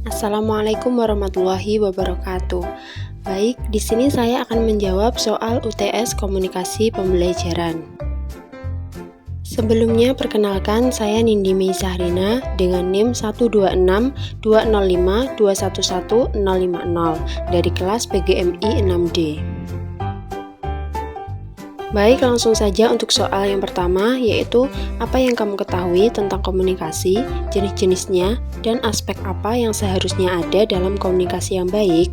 Assalamualaikum warahmatullahi wabarakatuh. Baik, di sini saya akan menjawab soal UTS Komunikasi Pembelajaran. Sebelumnya, perkenalkan saya Nindi Mei Sahrina dengan NIM 1262052111050 dari kelas PGMI 6D. Baik, langsung saja untuk soal yang pertama, yaitu apa yang kamu ketahui tentang komunikasi, jenis-jenisnya, dan aspek apa yang seharusnya ada dalam komunikasi yang baik.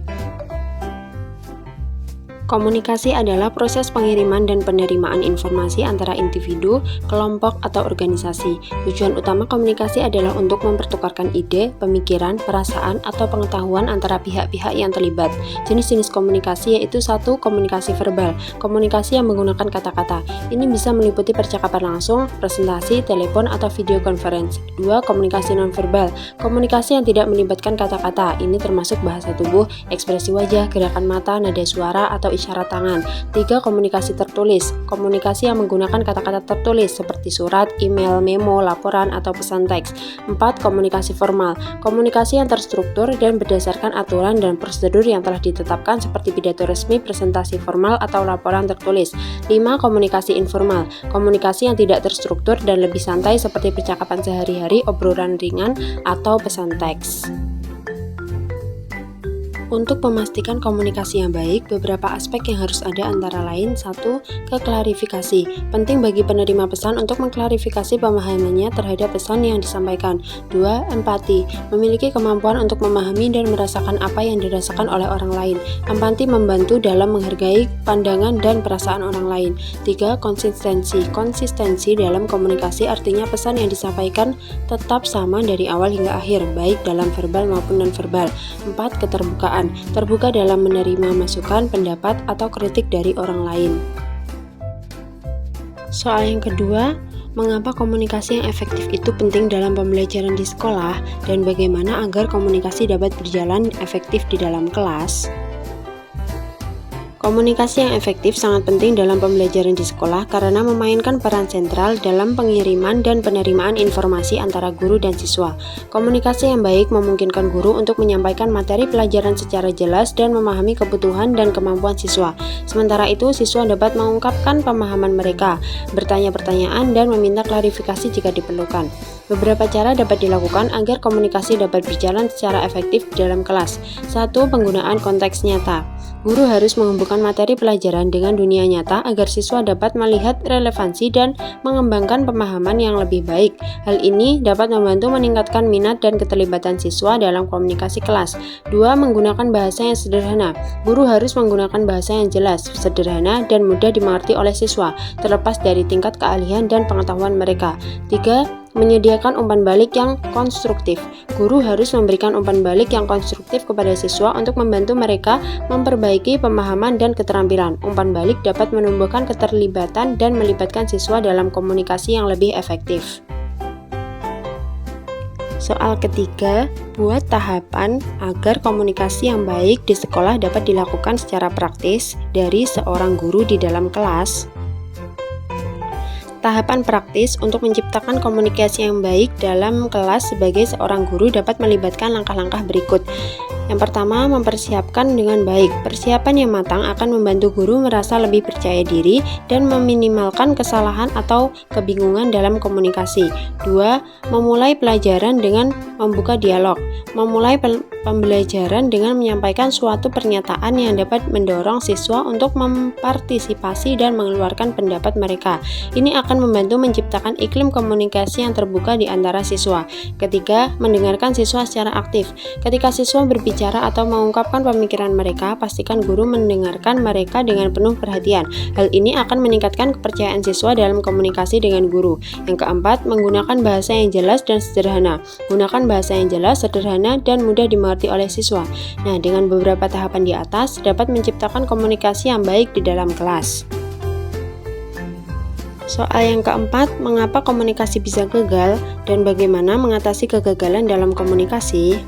Komunikasi adalah proses pengiriman dan penerimaan informasi antara individu, kelompok, atau organisasi. Tujuan utama komunikasi adalah untuk mempertukarkan ide, pemikiran, perasaan, atau pengetahuan antara pihak-pihak yang terlibat. Jenis-jenis komunikasi yaitu 1. Komunikasi verbal, komunikasi yang menggunakan kata-kata. Ini bisa meliputi percakapan langsung, presentasi, telepon, atau video conference. 2. Komunikasi nonverbal, komunikasi yang tidak melibatkan kata-kata. Ini termasuk bahasa tubuh, ekspresi wajah, gerakan mata, nada suara, atau isyarat tangan. 3. Komunikasi tertulis, komunikasi yang menggunakan kata-kata tertulis seperti surat, email, memo, laporan, atau pesan teks. 4. Komunikasi formal, komunikasi yang terstruktur dan berdasarkan aturan dan prosedur yang telah ditetapkan seperti pidato resmi, presentasi formal, atau laporan tertulis. 5. Komunikasi informal, komunikasi yang tidak terstruktur dan lebih santai seperti percakapan sehari-hari, obrolan ringan, atau pesan teks. Untuk memastikan komunikasi yang baik, beberapa aspek yang harus ada antara lain 1. Keklarifikasi. Penting bagi penerima pesan untuk mengklarifikasi pemahamannya terhadap pesan yang disampaikan. 2. Empati. Memiliki kemampuan untuk memahami dan merasakan apa yang dirasakan oleh orang lain. Empati membantu dalam menghargai pandangan dan perasaan orang lain. 3. Konsistensi. Konsistensi dalam komunikasi artinya pesan yang disampaikan tetap sama dari awal hingga akhir, baik dalam verbal maupun non-verbal. 4. Keterbukaan. Terbuka dalam menerima masukan, pendapat, atau kritik dari orang lain. Soal yang kedua, mengapa komunikasi yang efektif itu penting dalam pembelajaran di sekolah dan bagaimana agar komunikasi dapat berjalan efektif di dalam kelas? Komunikasi yang efektif sangat penting dalam pembelajaran di sekolah karena memainkan peran sentral dalam pengiriman dan penerimaan informasi antara guru dan siswa. Komunikasi yang baik memungkinkan guru untuk menyampaikan materi pelajaran secara jelas dan memahami kebutuhan dan kemampuan siswa. Sementara itu, siswa dapat mengungkapkan pemahaman mereka, bertanya pertanyaan, dan meminta klarifikasi jika diperlukan. Beberapa cara dapat dilakukan agar komunikasi dapat berjalan secara efektif di dalam kelas. 1. Penggunaan konteks nyata. Guru harus menghubungkan materi pelajaran dengan dunia nyata agar siswa dapat melihat relevansi dan mengembangkan pemahaman yang lebih baik. Hal ini dapat membantu meningkatkan minat dan keterlibatan siswa dalam komunikasi kelas. 2. Menggunakan bahasa yang sederhana. Guru harus menggunakan bahasa yang jelas, sederhana, dan mudah dimengerti oleh siswa, terlepas dari tingkat keahlian dan pengetahuan mereka. 3. Menyediakan umpan balik yang konstruktif. Guru harus memberikan umpan balik yang konstruktif kepada siswa untuk membantu mereka memperbaiki pemahaman dan keterampilan. Umpan balik dapat menumbuhkan keterlibatan dan melibatkan siswa dalam komunikasi yang lebih efektif. Soal ketiga, buat tahapan agar komunikasi yang baik di sekolah dapat dilakukan secara praktis dari seorang guru di dalam kelas. Tahapan praktis untuk menciptakan komunikasi yang baik dalam kelas sebagai seorang guru dapat melibatkan langkah-langkah berikut. Yang pertama, mempersiapkan dengan baik. Persiapan yang matang akan membantu guru merasa lebih percaya diri dan meminimalkan kesalahan atau kebingungan dalam komunikasi. 2. Memulai pelajaran dengan membuka dialog. Memulai pembelajaran dengan menyampaikan suatu pernyataan yang dapat mendorong siswa untuk mempartisipasi dan mengeluarkan pendapat mereka. Ini akan membantu menciptakan iklim komunikasi yang terbuka di antara siswa. Ketiga, mendengarkan siswa secara aktif. Ketika siswa berbicara atau mengungkapkan pemikiran mereka, pastikan guru mendengarkan mereka dengan penuh perhatian. Hal ini akan meningkatkan kepercayaan siswa dalam komunikasi dengan guru. Yang keempat, menggunakan bahasa yang jelas dan sederhana. Gunakan bahasa yang jelas, sederhana, dan mudah dimengerti oleh siswa. Nah, dengan beberapa tahapan di atas, dapat menciptakan komunikasi yang baik di dalam kelas. Soal yang keempat, mengapa komunikasi bisa gagal dan bagaimana mengatasi kegagalan dalam komunikasi?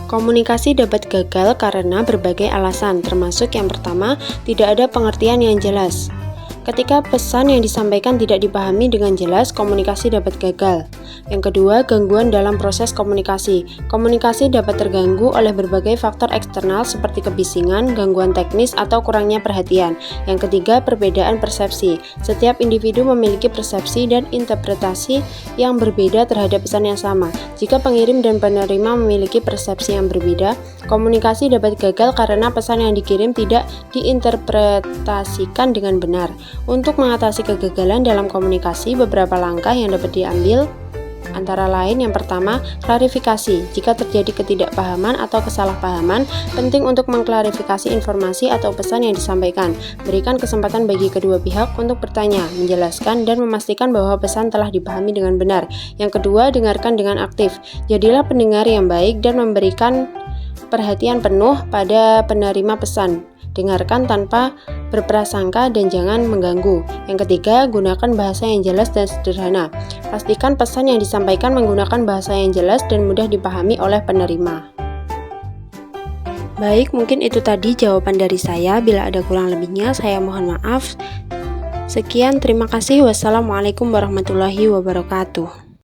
Komunikasi dapat gagal karena berbagai alasan, termasuk yang pertama, tidak ada pengertian yang jelas. Ketika pesan yang disampaikan tidak dipahami dengan jelas, komunikasi dapat gagal. Yang kedua, gangguan dalam proses komunikasi. Komunikasi dapat terganggu oleh berbagai faktor eksternal seperti kebisingan, gangguan teknis, atau kurangnya perhatian. Yang ketiga, perbedaan persepsi. Setiap individu memiliki persepsi dan interpretasi yang berbeda terhadap pesan yang sama. Jika pengirim dan penerima memiliki persepsi yang berbeda, komunikasi dapat gagal karena pesan yang dikirim tidak diinterpretasikan dengan benar. Untuk mengatasi kegagalan dalam komunikasi, beberapa langkah yang dapat diambil antara lain yang pertama, klarifikasi. Jika terjadi ketidakpahaman atau kesalahpahaman, penting untuk mengklarifikasi informasi atau pesan yang disampaikan. Berikan kesempatan bagi kedua pihak untuk bertanya, menjelaskan, dan memastikan bahwa pesan telah dipahami dengan benar. Yang kedua, dengarkan dengan aktif. Jadilah pendengar yang baik dan memberikan perhatian penuh pada penerima pesan. Dengarkan tanpa berprasangka dan jangan mengganggu. Yang ketiga, gunakan bahasa yang jelas dan sederhana. Pastikan pesan yang disampaikan menggunakan bahasa yang jelas dan mudah dipahami oleh penerima. Baik, mungkin itu tadi jawaban dari saya. Bila ada kurang lebihnya, saya mohon maaf. Sekian, terima kasih. Wassalamualaikum warahmatullahi wabarakatuh.